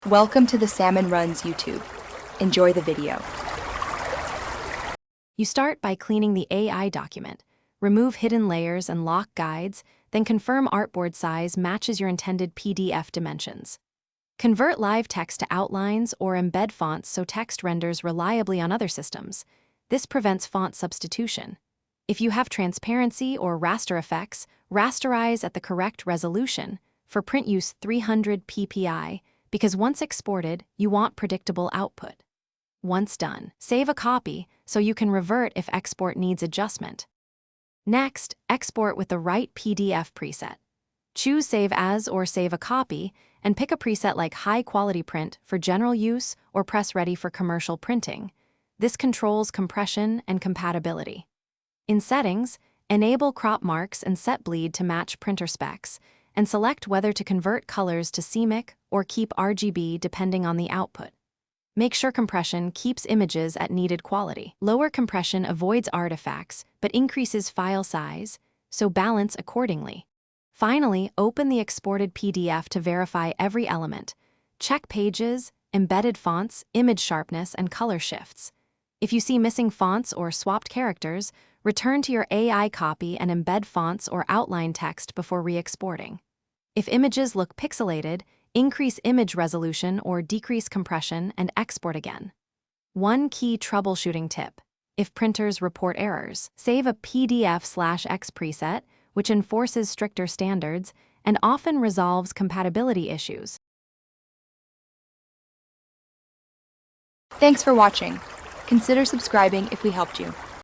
Welcome to the Salmon Runs YouTube. Enjoy the video. You start by cleaning the AI document, remove hidden layers and lock guides, then confirm artboard size matches your intended PDF dimensions. Convert live text to outlines or embed fonts so text renders reliably on other systems. This prevents font substitution. If you have transparency or raster effects, rasterize at the correct resolution. For print use 300 ppi, because once exported, you want predictable output. Once done, save a copy so you can revert if export needs adjustment. Next, export with the right PDF preset. Choose Save As or Save a Copy, and pick a preset like High Quality Print for general use or Press Ready for commercial printing. This controls compression and compatibility. In Settings, enable crop marks and set bleed to match printer specs, and select whether to convert colors to CMYK or keep RGB depending on the output. Make sure compression keeps images at needed quality. Lower compression avoids artifacts but increases file size, so balance accordingly. Finally, open the exported PDF to verify every element. Check pages, embedded fonts, image sharpness, and color shifts. If you see missing fonts or swapped characters, return to your AI copy and embed fonts or outline text before re-exporting. If images look pixelated, increase image resolution or decrease compression and export again. One key troubleshooting tip: if printers report errors, save a PDF/X preset, which enforces stricter standards and often resolves compatibility issues. Thanks for watching. Consider subscribing if we helped you.